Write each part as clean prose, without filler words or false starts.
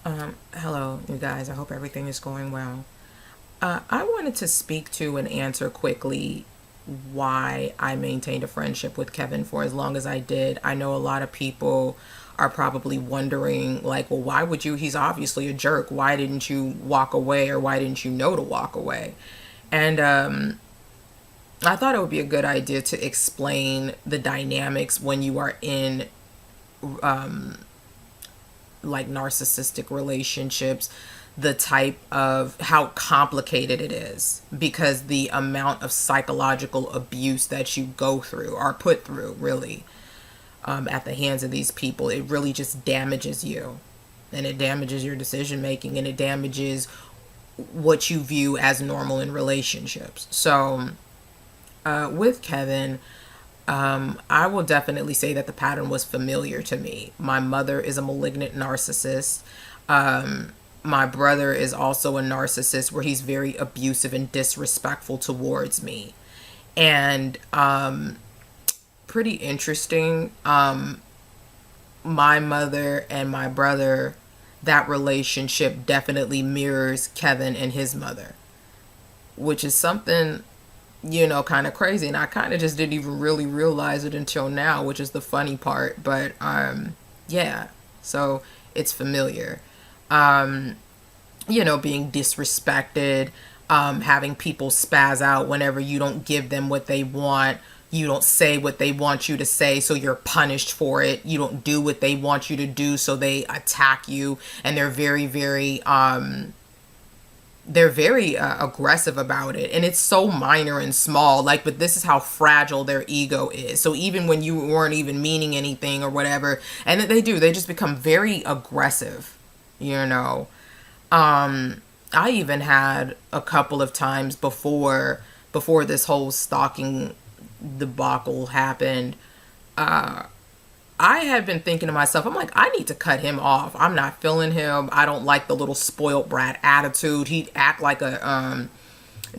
Hello, you guys. I hope everything is going well. I wanted to speak to and answer quickly why I maintained a friendship with Kevin for as long as I did. I know a lot of people are probably wondering, like, well, why would you? He's obviously a jerk. Why didn't you walk away, or why didn't you know to walk away? And I thought it would be a good idea to explain the dynamics when you are in like narcissistic relationships, the type of how complicated it is, because the amount of psychological abuse that you go through or put through, really, at the hands of these people, it really just damages you, and it damages your decision making, and it damages what you view as normal in relationships. So with Kevin, I will definitely say that the pattern was familiar to me. My mother is a malignant narcissist. My brother is also a narcissist where he's very abusive and disrespectful towards me. And pretty interesting. My mother and my brother, that relationship definitely mirrors Kevin and his mother, which is something, kind of crazy. And I kind of just didn't even really realize it until now, which is the funny part. But yeah, so it's familiar. Being disrespected, having people spaz out whenever you don't give them what they want. You don't say what they want you to say, so you're punished for it. You don't do what they want you to do, so they attack you. And they're very aggressive about it, and it's so minor and small, like, but this is how fragile their ego is. So even when you weren't even meaning anything or whatever, and they just become very aggressive, you know. I even had a couple of times before this whole stalking debacle happened. I had been thinking to myself, I'm like, I need to cut him off. I'm not feeling him. I don't like the little spoiled brat attitude. He'd act like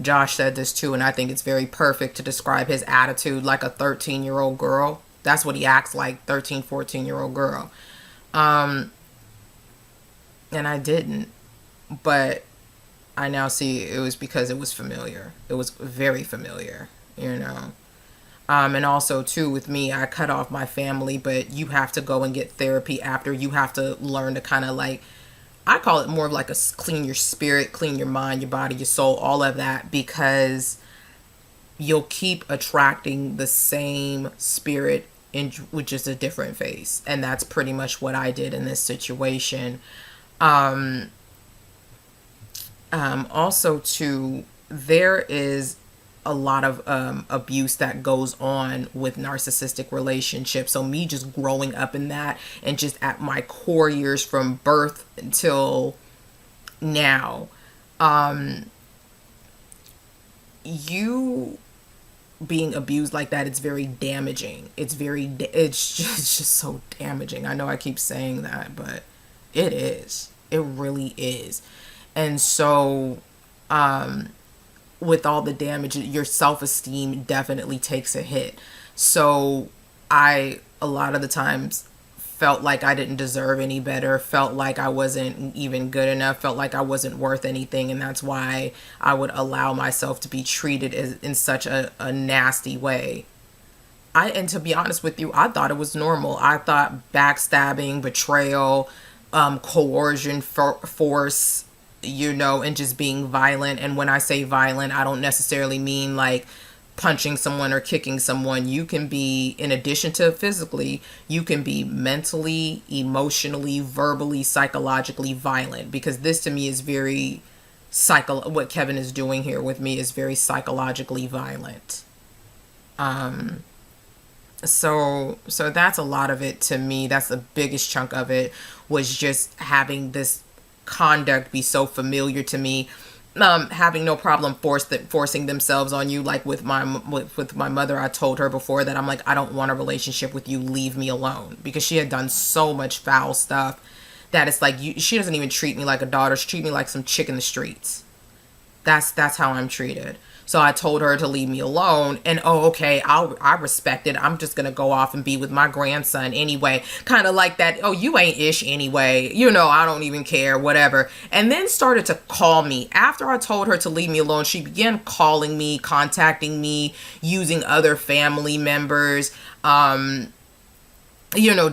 Josh said this too, and I think it's very perfect to describe his attitude, like a 13-year-old girl. That's what he acts like, 13, 14-year-old girl. And I didn't. But I now see it was because it was familiar. It was very familiar, you know. And also too, with me, I cut off my family, but you have to go and get therapy after. You have to learn to kind of, like, I call it more of like a clean your spirit, clean your mind, your body, your soul, all of that, because you'll keep attracting the same spirit in with just a different face. And that's pretty much what I did in this situation. Um, Also too, there is a lot of abuse that goes on with narcissistic relationships. So me just growing up in that, and just at my core years from birth until now, you being abused like that, it's very damaging. It's just so damaging. I know I keep saying that, but it is. It really is. And so, with all the damage, your self-esteem definitely takes a hit. So I, a lot of the times, felt like I didn't deserve any better, felt like I wasn't even good enough, felt like I wasn't worth anything. And that's why I would allow myself to be treated in such a nasty way. And to be honest with you, I thought it was normal. I thought backstabbing, betrayal, coercion, force, and just being violent. And when I say violent, I don't necessarily mean like punching someone or kicking someone. You can be, in addition to physically, you can be mentally, emotionally, verbally, psychologically violent, because this to me is very what Kevin is doing here with me is very psychologically violent. So that's a lot of it to me. That's the biggest chunk of it, was just having this conduct be so familiar to me. Having no problem forcing themselves on you, like with my mother. I told her before that I'm like, I don't want a relationship with you, leave me alone, because she had done so much foul stuff that it's like, she doesn't even treat me like a daughter. She treats me like some chick in the streets. That's how I'm treated. So I told her to leave me alone. And oh, okay, I respect it. I'm just gonna go off and be with my grandson anyway. Kind of like that. Oh, you ain't ish anyway. I don't even care. Whatever. And then started to call me after I told her to leave me alone. She began calling me, contacting me, using other family members.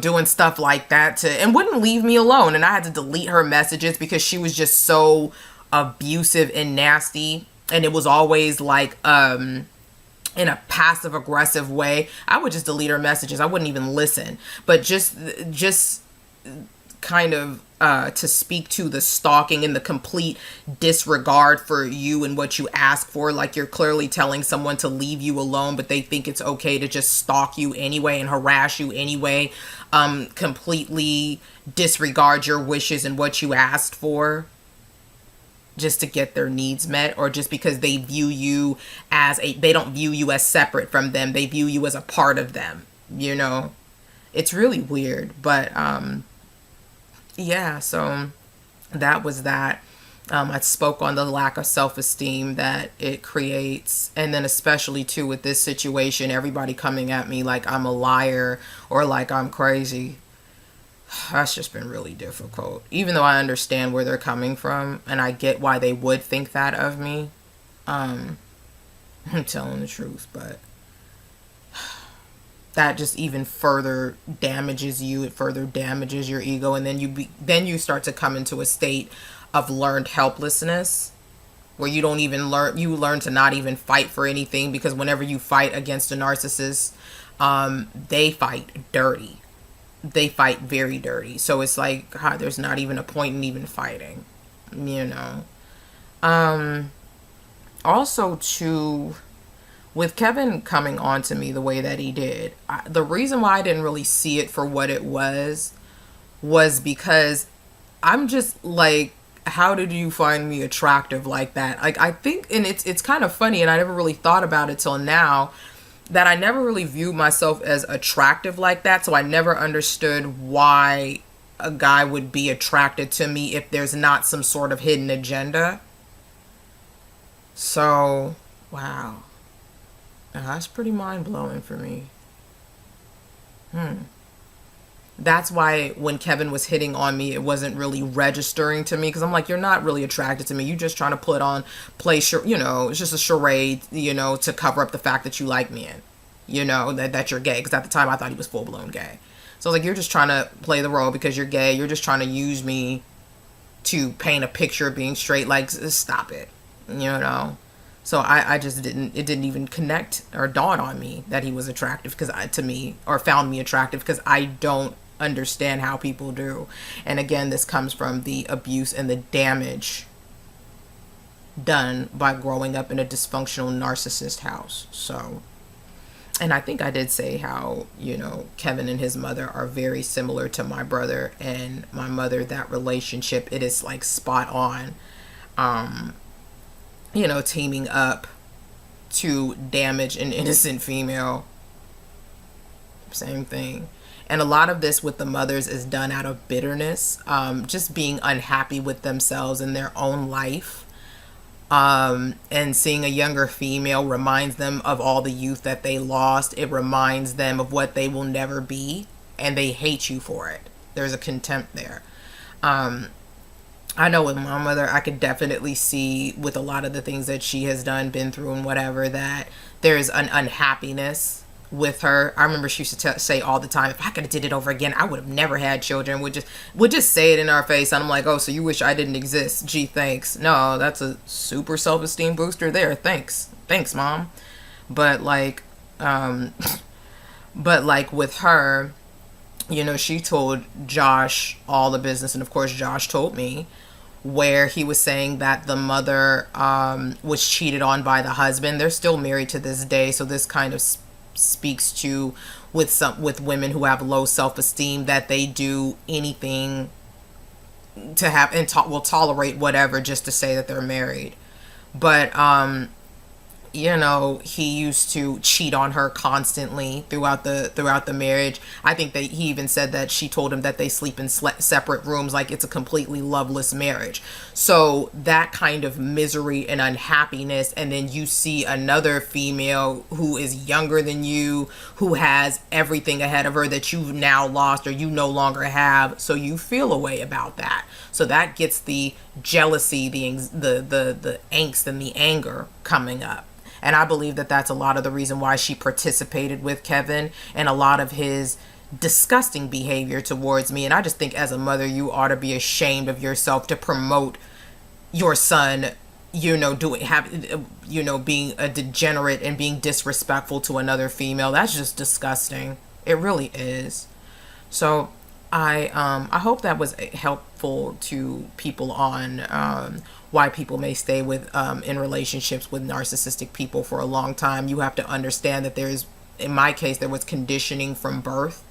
Doing stuff like that and wouldn't leave me alone. And I had to delete her messages because she was just so abusive and nasty. And it was always like, in a passive aggressive way. I would just delete her messages. I wouldn't even listen. But just kind of to speak to the stalking and the complete disregard for you and what you ask for. Like, you're clearly telling someone to leave you alone, but they think it's okay to just stalk you anyway and harass you anyway. Completely disregard your wishes and what you asked for just to get their needs met, or just because they view you they don't view you as separate from them. They view you as a part of them. It's really weird. But yeah, so that was that. I spoke on the lack of self-esteem that it creates. And then especially too with this situation, everybody coming at me like I'm a liar or like I'm crazy. That's just been really difficult. Even though I understand where they're coming from and I get why they would think that of me. I'm telling the truth, but that just even further damages you. It further damages your ego, and then you start to come into a state of learned helplessness, where you learn to not even fight for anything, because whenever you fight against a narcissist, they fight dirty. They fight very dirty. So it's like, there's not even a point in even fighting, Also, too, with Kevin coming on to me the way that he did, the reason why I didn't really see it for what it was because I'm just like, how did you find me attractive like that? Like, I think, and it's kind of funny, and I never really thought about it till now, that I never really viewed myself as attractive like that. So I never understood why a guy would be attracted to me if there's not some sort of hidden agenda. So, wow. That's pretty mind-blowing for me. That's why when Kevin was hitting on me, it wasn't really registering to me, because I'm like, you're not really attracted to me. You're just trying to it's just a charade, to cover up the fact that you like men, that you're gay. Because at the time I thought he was full-blown gay. So I was like, you're just trying to play the role because you're gay. You're just trying to use me to paint a picture of being straight. Like, stop it, So I just it didn't even connect or dawn on me that he was attractive to me, or found me attractive, because I don't understand how people do. And again, this comes from the abuse and the damage done by growing up in a dysfunctional narcissist house. So, and I think I did say how, Kevin and his mother are very similar to my brother and my mother. That relationship, it is like spot on. Teaming up to damage an innocent female. Same thing. And a lot of this with the mothers is done out of bitterness, just being unhappy with themselves and their own life. And seeing a younger female reminds them of all the youth that they lost. It reminds them of what they will never be, and they hate you for it. There's a contempt there. I know with my mother, I could definitely see with a lot of the things that she has done, been through and whatever, that there's an unhappiness with her. I remember she used to say all the time, if I could have did it over again, I would have never had children. Would just say it in our face. And I'm like, oh, so you wish I didn't exist? Gee, thanks. No, that's a super self-esteem booster there. Thanks, Mom. But like with her, she told Josh all the business, and of course Josh told me, where he was saying that the mother was cheated on by the husband. They're still married to this day, so this kind of speaks to with women who have low self-esteem, that they do anything to have and will tolerate whatever just to say that they're married. But you know, he used to cheat on her constantly throughout the marriage. I think that he even said that she told him that they sleep in separate rooms, like it's a completely loveless marriage. So that kind of misery and unhappiness, and then you see another female who is younger than you, who has everything ahead of her that you've now lost or you no longer have, so you feel a way about that. So that gets the jealousy, the angst and the anger coming up. And I believe that that's a lot of the reason why she participated with Kevin and a lot of his disgusting behavior towards me. And I just think as a mother, you ought to be ashamed of yourself to promote your son, you know, being a degenerate and being disrespectful to another female. That's just disgusting. It really is. So I hope that was helpful to people on why people may stay with in relationships with narcissistic people for a long time. You have to understand that there's, in my case, there was conditioning from birth.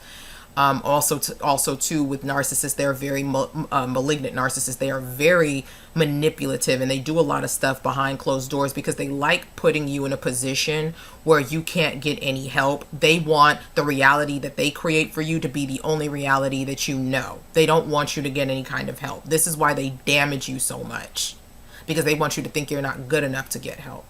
Also too, with narcissists, they're very malignant narcissists. They are very manipulative, and they do a lot of stuff behind closed doors because they like putting you in a position where you can't get any help. They want the reality that they create for you to be the only reality that you know. They don't want you to get any kind of help. This is why they damage you so much, because they want you to think you're not good enough to get help.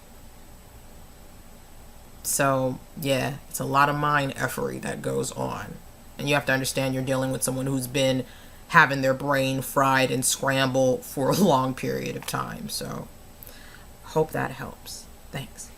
So yeah, it's a lot of mind effery that goes on. And you have to understand you're dealing with someone who's been having their brain fried and scrambled for a long period of time. So, hope that helps. Thanks.